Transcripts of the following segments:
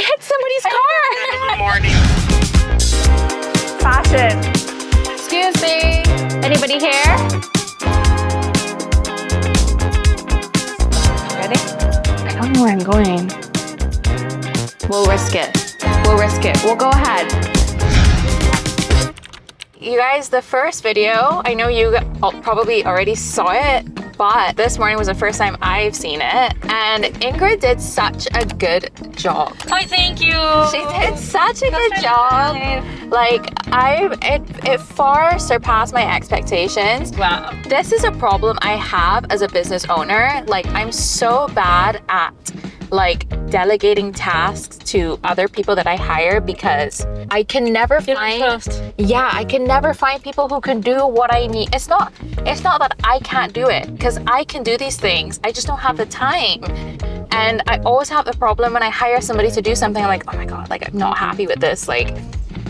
hit somebody's car. Good morning. Fashion. Excuse me. Anybody here? Ready? I don't know where I'm going. We'll risk it. We'll risk it. We'll go ahead. You guys, the first video, I know you probably already saw it, but this morning was the first time I've seen it. And Ingrid did such a good job. Oh, thank you. She did such a good job. Like, it far surpassed my expectations. Wow. This is a problem I have as a business owner. Like, I'm so bad at like delegating tasks to other people that I hire because I can never find I can never find people who can do what I need. It's not that I can't do it, because I can do these things. I just don't have the time. And I always have the problem when I hire somebody to do something, I'm like, oh my God, like I'm not happy with this. Like,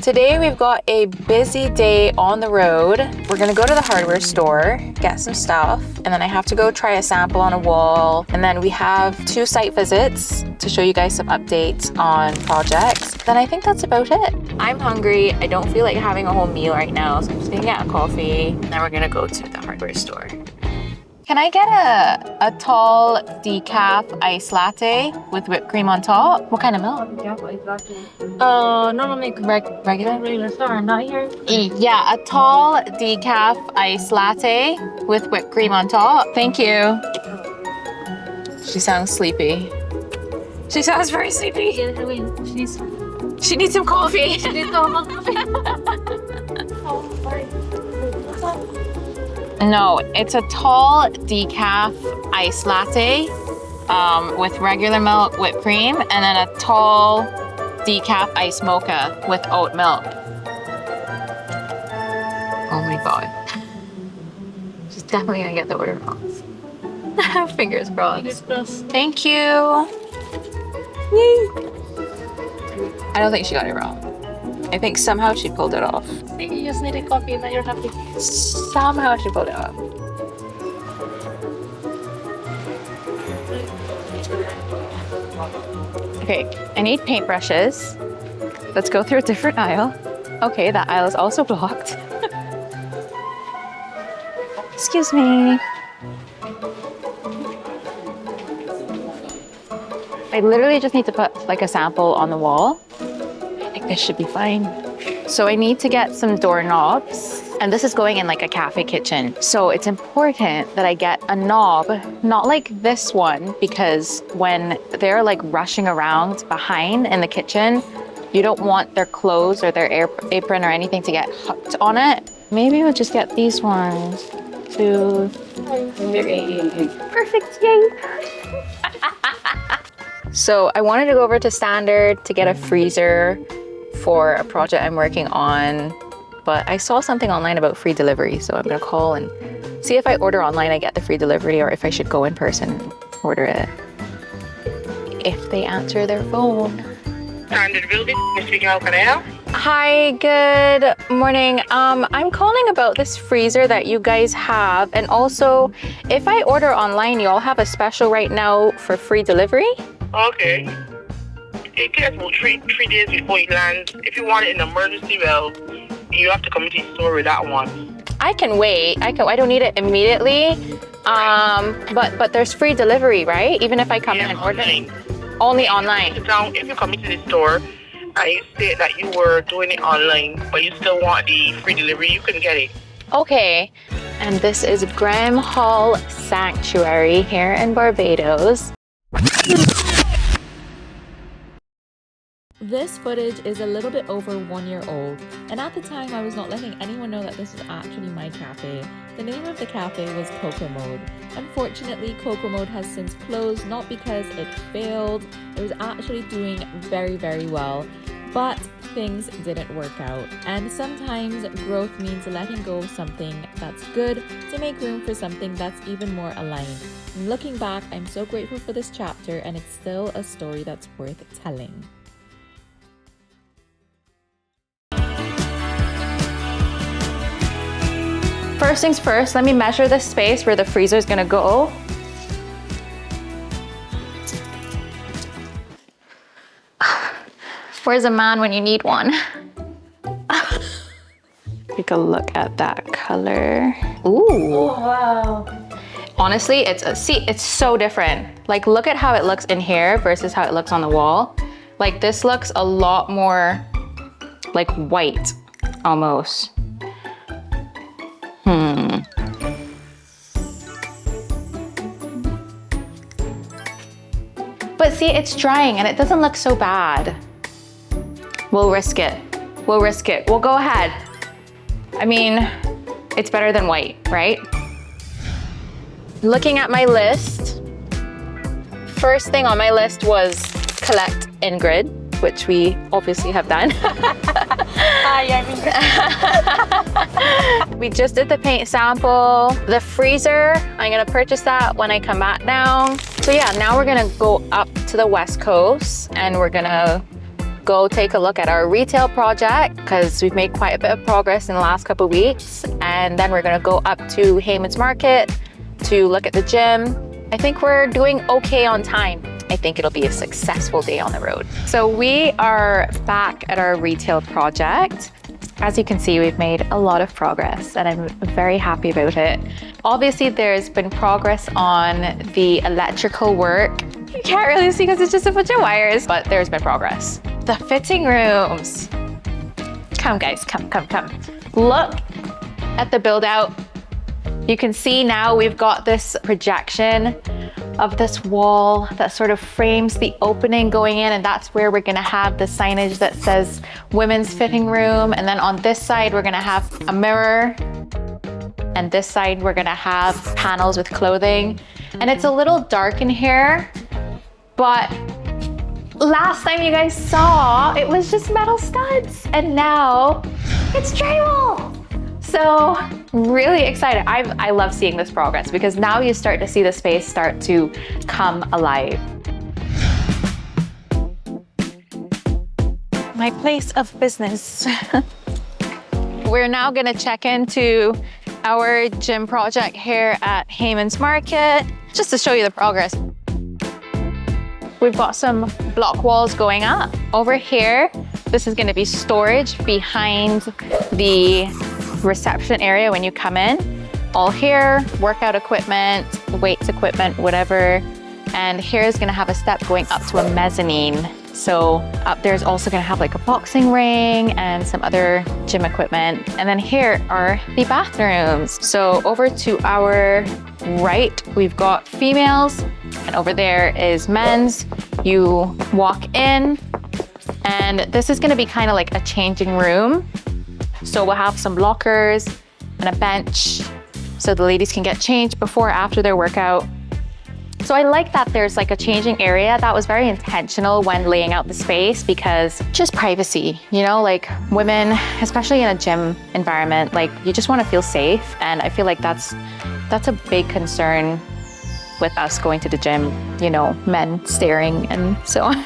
today we've got a busy day on the road. We're gonna go to the hardware store, get some stuff, and then I have to go try a sample on a wall. And then we have 2 site visits to show you guys some updates on projects. Then I think that's about it. I'm hungry. I don't feel like having a whole meal right now, so I'm just gonna get a coffee. Then we're gonna go to the hardware store. Can I get a tall decaf iced latte with whipped cream on top? What kind of milk? Normally Regular? regular store, not here. Yeah, a tall decaf iced latte with whipped cream on top. Thank you. She sounds sleepy. She sounds very sleepy. She needs some coffee. No, it's a tall decaf iced latte with regular milk, whipped cream, and then a tall decaf iced mocha with oat milk. Oh my God. She's definitely gonna get the order wrong. Fingers crossed. Thank you. Yay. I don't think she got it wrong. I think somehow she pulled it off. You just need a coffee and then you're happy. Somehow she pulled it off. Okay, I need paintbrushes. Let's go through a different aisle. Okay, that aisle is also blocked. Excuse me. I literally just need to put like a sample on the wall. I think this should be fine. So I need to get some doorknobs, and this is going in like a cafe kitchen. So it's important that I get a knob, not like this one, because when they're like rushing around behind in the kitchen, you don't want their clothes or their apron or anything to get hooked on it. Maybe we'll just get these ones. 2, 3. Perfect, yay. So I wanted to go over to Standard to get a freezer for a project I'm working on, but I saw something online about free delivery, so I'm gonna call and see if I order online I get the free delivery, or if I should go in person and order it. If they answer their phone. Standard building. Miss speaking, how can I help? Hi, good morning. I'm calling about this freezer that you guys have, and also if I order online, you all have a special right now for free delivery? Okay. It takes about three days before it lands. If you want it in emergency, well, you have to come to the store with that one. I can wait. I don't need it immediately. But there's free delivery, right? Even if I come in and order. Only online. If you come into the store, I say that you were doing it online, but you still want the free delivery, you can get it. Okay. And this is Graham Hall Sanctuary here in Barbados. This footage is a little bit over 1 year old, and at the time I was not letting anyone know that this was actually my cafe. The name of the cafe was Cocoa Mode. Unfortunately, Cocoa Mode has since closed, not because it failed, it was actually doing very, very well, but things didn't work out. And sometimes growth means letting go of something that's good to make room for something that's even more aligned. And looking back, I'm so grateful for this chapter, and it's still a story that's worth telling. First things first, let me measure the space where the freezer is gonna go. Where's a man when you need one? Take a look at that color. Ooh. Oh, wow. Honestly, it's so different. Like, look at how it looks in here versus how it looks on the wall. Like, this looks a lot more like white, almost. But see, it's drying and it doesn't look so bad. We'll risk it. We'll risk it. We'll go ahead. I mean, it's better than white, right? Looking at my list, first thing on my list was collect Ingrid, which we obviously have done. Hi, I'm We just did the paint sample. The freezer, I'm gonna purchase that when I come back down. So yeah, now we're gonna go up to the West Coast and we're gonna go take a look at our retail project because we've made quite a bit of progress in the last couple of weeks. And then we're gonna go up to Hayman's Market to look at the gym. I think we're doing okay on time. I think it'll be a successful day on the road. So we are back at our retail project. As you can see, we've made a lot of progress and I'm very happy about it. Obviously, there's been progress on the electrical work. You can't really see because it's just a bunch of wires, but there's been progress. The fitting rooms. Come guys, come. Look at the build out. You can see now we've got this projection of this wall that sort of frames the opening going in, and that's where we're gonna have the signage that says women's fitting room. And then on this side, we're gonna have a mirror. And this side, we're gonna have panels with clothing. And it's a little dark in here, but last time you guys saw, it was just metal studs. And now it's drywall. So really excited. I love seeing this progress because now you start to see the space start to come alive. My place of business. We're now gonna check into our gym project here at Hayman's Market, just to show you the progress. We've got some block walls going up. Over here, this is gonna be storage behind the reception area when you come in. All here, workout equipment, weights equipment, whatever. And here is gonna have a step going up to a mezzanine. So up there's also gonna have like a boxing ring and some other gym equipment. And then here are the bathrooms. So over to our right, we've got females, and over there is men's. You walk in, and this is gonna be kind of like a changing room. So we'll have some lockers and a bench so the ladies can get changed before or after their workout. So I like that there's like a changing area. That was very intentional when laying out the space because just privacy, you know, like women, especially in a gym environment, like you just want to feel safe. And I feel like that's a big concern with us going to the gym, you know, men staring and so on.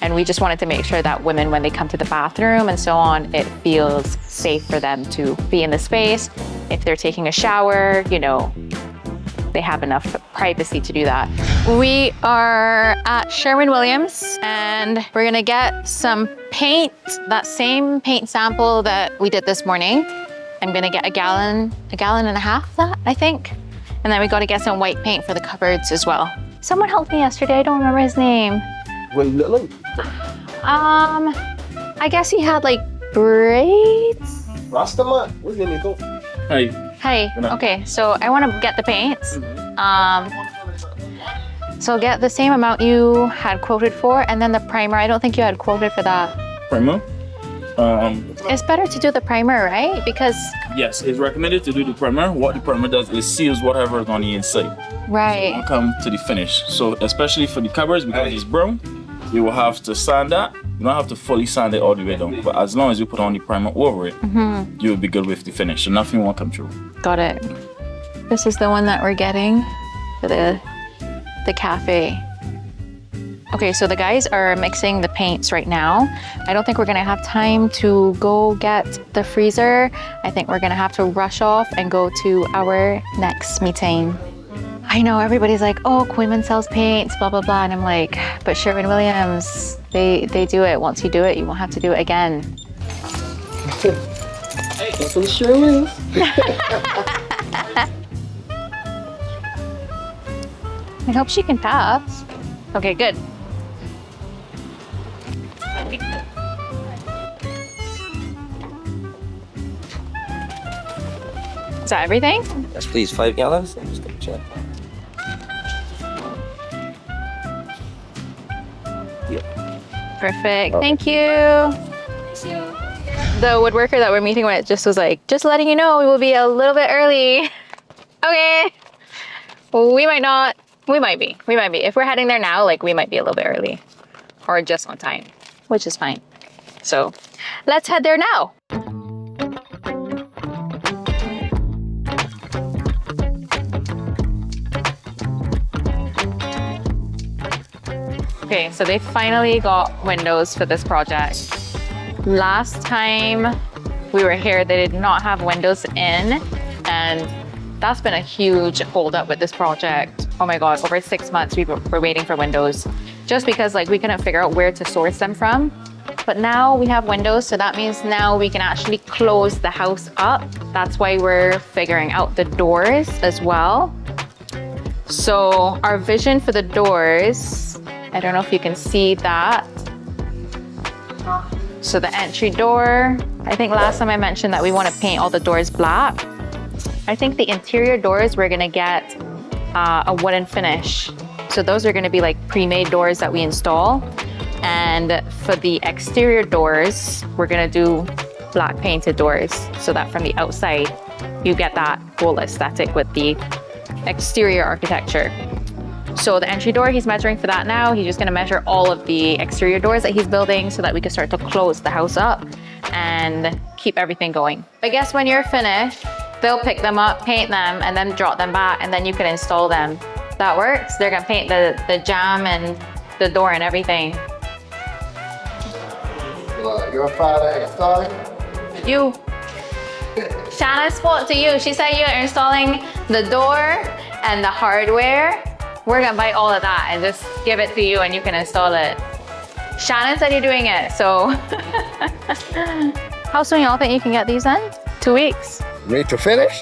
And we just wanted to make sure that women, when they come to the bathroom and so on, it feels safe for them to be in the space. If they're taking a shower, you know, they have enough privacy to do that. We are at Sherwin-Williams and we're gonna get some paint, that same paint sample that we did this morning. I'm gonna get a gallon and a half of that, I think. And then we gotta get some white paint for the cupboards as well. Someone helped me yesterday, I don't remember his name. I guess he had like braids. Rastaman, where's the name? Hey, okay, so I want to get the paints. So get the same amount you had quoted for, and then the primer. I don't think you had quoted for that. Primer? It's better to do the primer, right? Because Yes, it's recommended to do the primer. What the primer does is seals whatever is on the inside. right. When come to the finish. So especially for the covers, because it's brown, you will have to sand that. You don't have to fully sand it all the way down, but as long as you put on the primer over it, you'll be good with the finish. So nothing will come through. Got it. This is the one that we're getting for the cafe. Okay, so the guys are mixing the paints right now. I don't think we're gonna have time to go get the freezer. I think we're gonna have to rush off and go to our next meeting. I know everybody's like, oh, Koeman sells paints, blah, blah, blah. And I'm like, but Sherwin-Williams, they do it. Once you do it, you won't have to do it again. That's what sure is. I hope she can pass. Okay, good. Is that everything? Yes, please. 5 gallons. Just double check. Perfect. Thank you. The woodworker that we're meeting with just was like, just letting you know we will be a little bit early. Okay. We might not. We might be. We might be. If we're heading there now, like we might be a little bit early or just on time, which is fine. So let's head there now. Okay, so they finally got windows for this project. Last time we were here, they did not have windows in, and that's been a huge holdup with this project. Oh my God, over 6 months we were waiting for windows just because like we couldn't figure out where to source them from. But now we have windows, so that means now we can actually close the house up. That's why we're figuring out the doors as well. So our vision for the doors, I don't know if you can see that. So the entry door, I think last time I mentioned that we want to paint all the doors black. I think the interior doors, we're gonna get a wooden finish. So those are gonna be like pre-made doors that we install. And for the exterior doors, we're gonna do black painted doors so that from the outside, you get that whole aesthetic with the exterior architecture. So the entry door, he's measuring for that now. He's just gonna measure all of the exterior doors that he's building so that we can start to close the house up and keep everything going. I guess when you're finished, they'll pick them up, paint them, and then drop them back, and then you can install them. That works. They're gonna paint the jamb and the door and everything. Your father installing? You. Shanna spoke to you. She said you're installing the door and the hardware. We're gonna buy all of that and just give it to you and you can install it. Shannon said you're doing it, so. How soon y'all think you can get these done? 2 weeks. Ready to finish?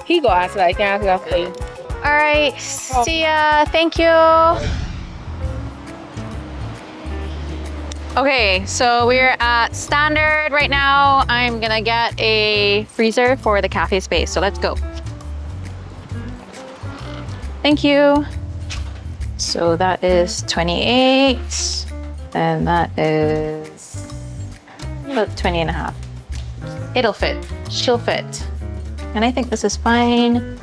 He go ask like, can I ask for you? All right, see ya, thank you. Okay, so we're at Standard right now. I'm gonna get a freezer for the cafe space, so let's go. Thank you. So that is 28, and that is about 20 and a half. It'll fit, she'll fit. And I think this is fine.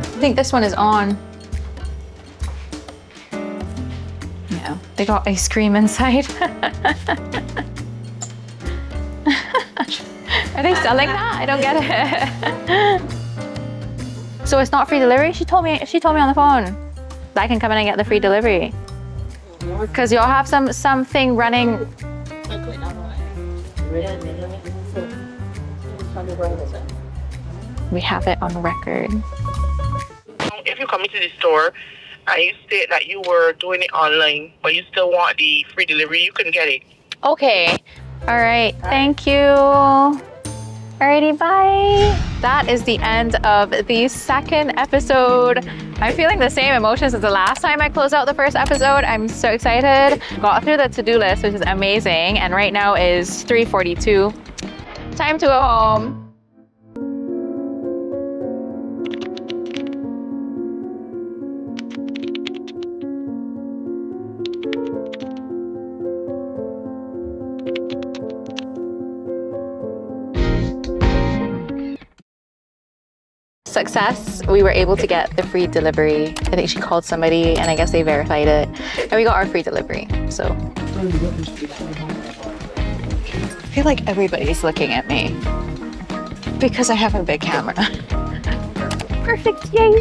I think this one is on. Yeah, they got ice cream inside. Are they selling that? I don't get it. So it's not free delivery? She told me on the phone that I can come in and get the free delivery. Because y'all have something running. We have it on record. If you come into the store and you state that you were doing it online, but you still want the free delivery, you can get it. Okay. All right. Thank you. Alrighty, bye. That is the end of the second episode. I'm feeling the same emotions as the last time I closed out the first episode. I'm so excited. Got through the to-do list, which is amazing. And right now is 3:42. Time to go home. Success. We were able to get the free delivery. I think she called somebody and I guess they verified it. And we got our free delivery. So I feel like everybody's looking at me because I have a big camera. Perfect, yay.